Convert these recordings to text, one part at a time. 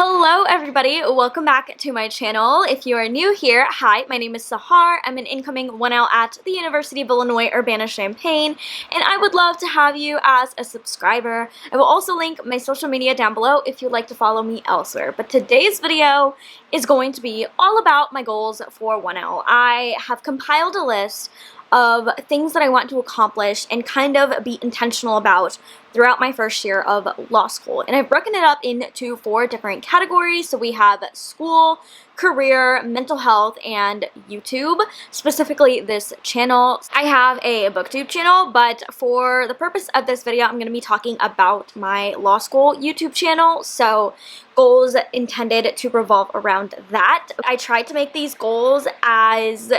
Hello everybody, welcome back to my channel. If you are new here, hi, my name is Sahar. I'm an incoming 1L at the University of Illinois, Urbana, Champaign, and I would love to have you as a subscriber. I will also link my social media down below if you'd like to follow me elsewhere. But today's video is going to be all about my goals for 1L. I have compiled a list of things that I want to accomplish and kind of be intentional about throughout my first year of law school. And I've broken it up into 4 different categories. So we have school, career, mental health, and YouTube, specifically this channel. I have a booktube channel, but for the purpose of this video, I'm going to be talking about my law school YouTube channel. So goals intended to revolve around that. I tried to make these goals as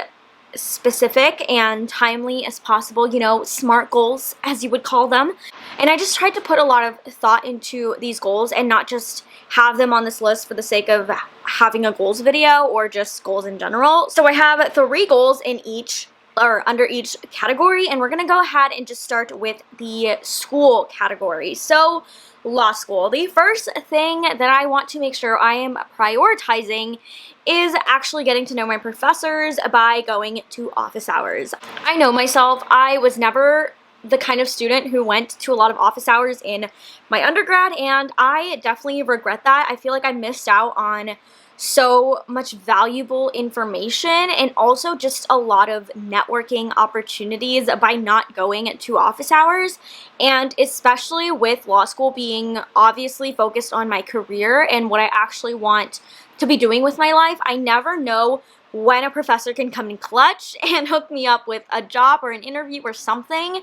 specific and timely as possible, you know, SMART goals as you would call them. And I just tried to put a lot of thought into these goals and not just have them on this list for the sake of having a goals video or just goals in general. So I have 3 goals in each or under each category, and we're gonna go ahead and just start with the school category. So law school. The first thing that I want to make sure I am prioritizing is actually getting to know my professors by going to office hours. I know myself, I was never the kind of student who went to a lot of office hours in my undergrad, and I definitely regret that. I feel like I missed out on so much valuable information and also just a lot of networking opportunities by not going to office hours. And especially with law school being obviously focused on my career and what I actually want to be doing with my life, I never know when a professor can come in clutch and hook me up with a job or an interview or something.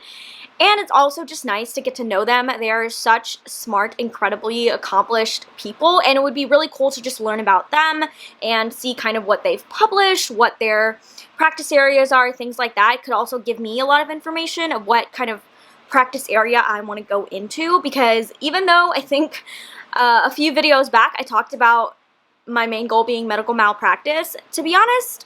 And it's also just nice to get to know them. They are such smart, incredibly accomplished people, and it would be really cool to just learn about them and see kind of what they've published, what their practice areas are, things like that. It could also give me a lot of information of what kind of practice area I want to go into, because even though I think a few videos back I talked about my main goal being medical malpractice, to be honest,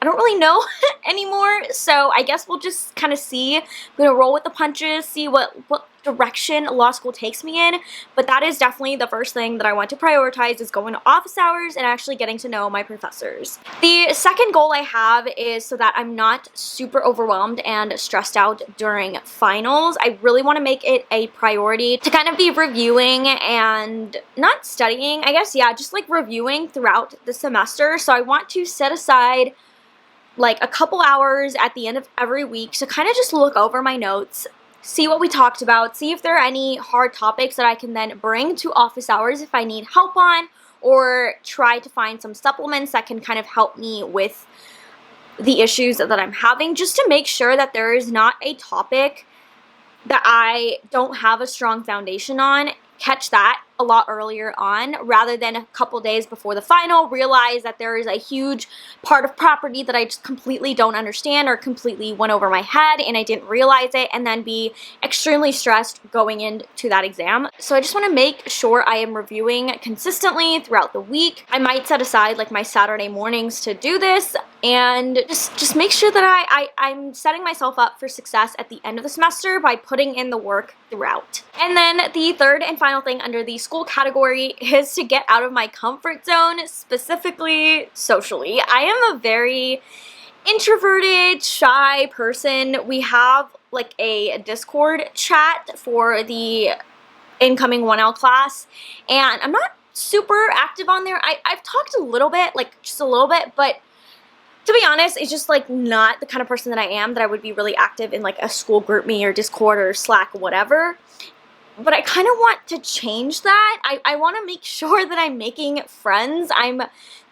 I don't really know anymore, so I guess we'll just kind of see. I'm going to roll with the punches, see what direction law school takes me in, but that is definitely the first thing that I want to prioritize, is going to office hours and actually getting to know my professors. The second goal I have is so that I'm not super overwhelmed and stressed out during finals. I really want to make it a priority to kind of be reviewing and not studying, I guess, yeah, just like reviewing throughout the semester. So I want to set aside like a couple hours at the end of every week to kind of just look over my notes, see what we talked about, see if there are any hard topics that I can then bring to office hours if I need help on, or try to find some supplements that can kind of help me with the issues that I'm having, just to make sure that there is not a topic that I don't have a strong foundation on. Catch that a lot earlier on rather than a couple days before the final, realize that there is a huge part of property that I just completely don't understand or completely went over my head and I didn't realize it, and then be extremely stressed going into that exam. So I just want to make sure I am reviewing consistently throughout the week. I might set aside like my Saturday mornings to do this and just make sure that I'm setting myself up for success at the end of the semester by putting in the work throughout. And then the third and final thing under the school category is to get out of my comfort zone, specifically socially. I am a very introverted, shy person. We have like a Discord chat for the incoming 1L class, and I'm not super active on there. I've talked a little bit, like just a little bit, but to be honest, it's just like not the kind of person that I am that I would be really active in like a school group me or Discord or Slack, whatever. But I kind of want to change that. I want to make sure that I'm making friends. I'm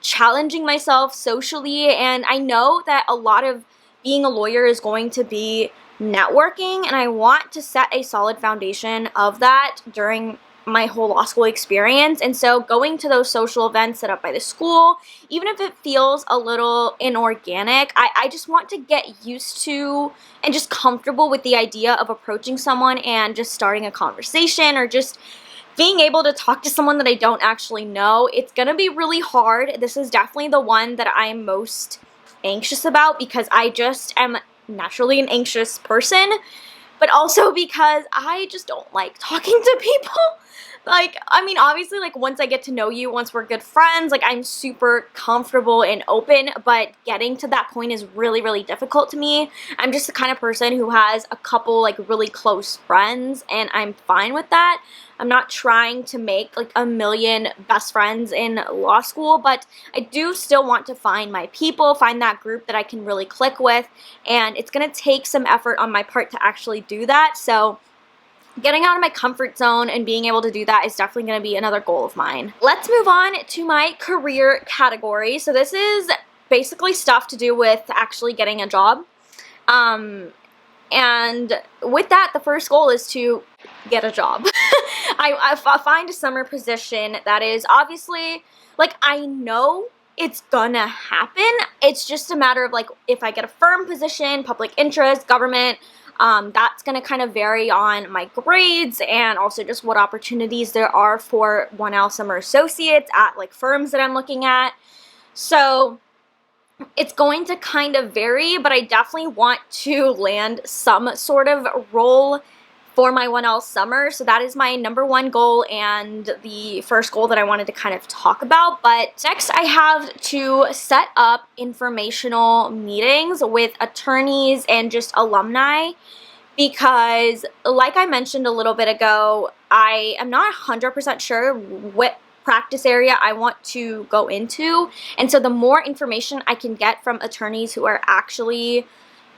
challenging myself socially, and I know that a lot of being a lawyer is going to be networking, and I want to set a solid foundation of that during my whole law school experience. And so going to those social events set up by the school, even if it feels a little inorganic, I just want to get used to and just comfortable with the idea of approaching someone and just starting a conversation or just being able to talk to someone that I don't actually know. It's gonna be really hard. This is definitely the one that I'm most anxious about, because I just am naturally an anxious person, but also because I just don't like talking to people. Like, I mean, obviously, like, once I get to know you, once we're good friends, like, I'm super comfortable and open, but getting to that point is really, really difficult to me. I'm just the kind of person who has a couple, like, really close friends, and I'm fine with that. I'm not trying to make, like, a million best friends in law school, but I do still want to find my people, find that group that I can really click with, and it's gonna take some effort on my part to actually do that, so getting out of my comfort zone and being able to do that is definitely going to be another goal of mine. Let's move on to my career category. So this is basically stuff to do with actually getting a job. And with that, the first goal is to get a job. I find a summer position that is obviously, like, I know it's gonna happen. It's just a matter of, like, if I get a firm position, public interest, government, that's going to kind of vary on my grades and also just what opportunities there are for 1L summer associates at, like, firms that I'm looking at. So it's going to kind of vary, but I definitely want to land some sort of role for my 1L summer. So that is my number one goal and the first goal that I wanted to kind of talk about. But next I have to set up informational meetings with attorneys and just alumni, because like I mentioned a little bit ago, I am not 100% sure what practice area I want to go into. And so the more information I can get from attorneys who are actually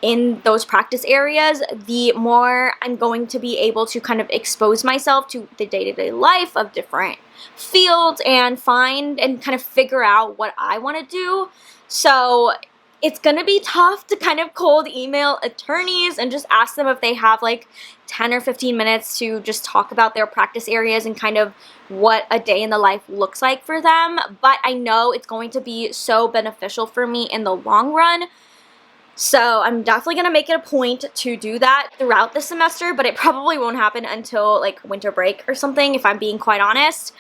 in those practice areas, the more I'm going to be able to kind of expose myself to the day-to-day life of different fields and find and kind of figure out what I want to do. So it's going to be tough to kind of cold email attorneys and just ask them if they have like 10 or 15 minutes to just talk about their practice areas and kind of what a day in the life looks like for them. But I know it's going to be so beneficial for me in the long run. So I'm definitely going to make it a point to do that throughout the semester, but it probably won't happen until like winter break or something, if I'm being quite honest.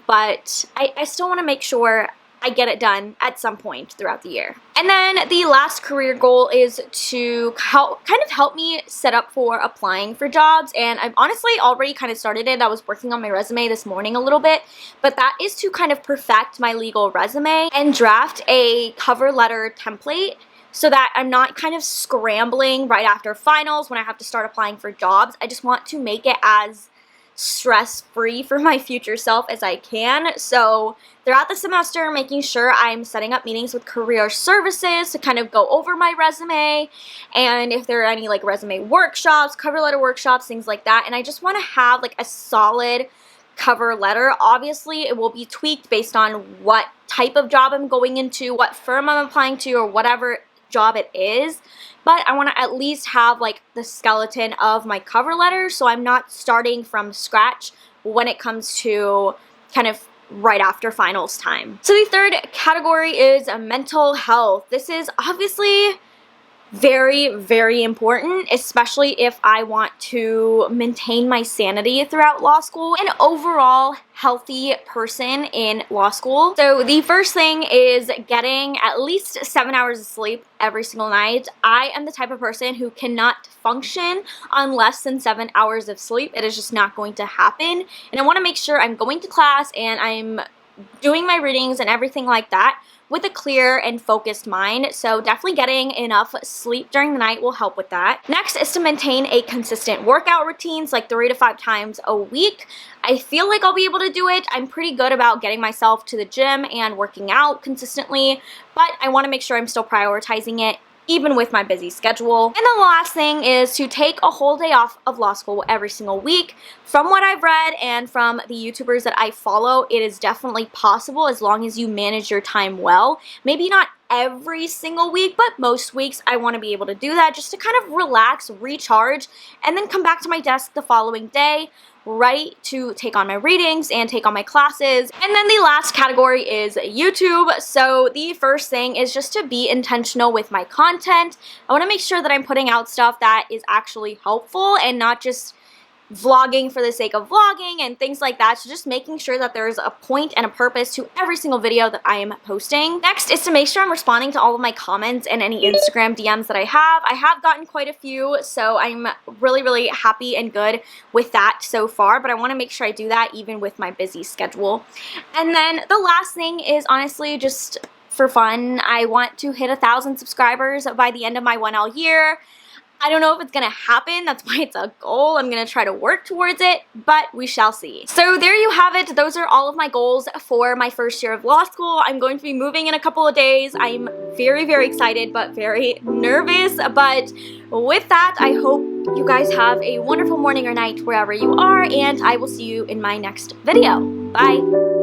But I still want to make sure I get it done at some point throughout the year. And then the last career goal is to kind of help me set up for applying for jobs. And I've honestly already kind of started it. I was working on my resume this morning a little bit, but that is to kind of perfect my legal resume and draft a cover letter template so that I'm not kind of scrambling right after finals when I have to start applying for jobs. I just want to make it as stress-free for my future self as I can. So throughout the semester, making sure I'm setting up meetings with career services to kind of go over my resume, and if there are any like resume workshops, cover letter workshops, things like that. And I just want to have like a solid cover letter. Obviously, it will be tweaked based on what type of job I'm going into, what firm I'm applying to, or whatever job it is, but I want to at least have like the skeleton of my cover letter so I'm not starting from scratch when it comes to kind of right after finals time. So the third category is mental health. This is obviously very, very important, especially if I want to maintain my sanity throughout law school, an overall healthy person in law school. So the first thing is getting at least 7 hours of sleep every single night. I am the type of person who cannot function on less than 7 hours of sleep. It is just not going to happen. And I want to make sure I'm going to class and I'm doing my readings and everything like that with a clear and focused mind. So definitely getting enough sleep during the night will help with that. Next is to maintain a consistent workout routines, like 3 to 5 times a week. I feel like I'll be able to do it. I'm pretty good about getting myself to the gym and working out consistently, but I want to make sure I'm still prioritizing it even with my busy schedule. And the last thing is to take a whole day off of law school every single week. From what I've read and from the YouTubers that I follow, it is definitely possible as long as you manage your time well. Maybe not every single week, but most weeks I want to be able to do that just to kind of relax, recharge, and then come back to my desk the following day, ready to take on my readings and take on my classes. And then the last category is YouTube. So the first thing is just to be intentional with my content. I want to make sure that I'm putting out stuff that is actually helpful and not just vlogging for the sake of vlogging and things like that. So just making sure that there's a point and a purpose to every single video that I am posting. Next is to make sure I'm responding to all of my comments and any Instagram DMs that I have. I have gotten quite a few, so I'm really happy and good with that so far, but I want to make sure I do that even with my busy schedule. And then the last thing is honestly just for fun. I want to hit 1,000 subscribers by the end of my 1L year. I don't know if it's gonna happen, that's why it's a goal. I'm gonna try to work towards it, but we shall see. So there you have it. Those are all of my goals for my first year of law school. I'm going to be moving in a couple of days. I'm very excited, but very nervous. But with that, I hope you guys have a wonderful morning or night wherever you are, and I will see you in my next video. Bye!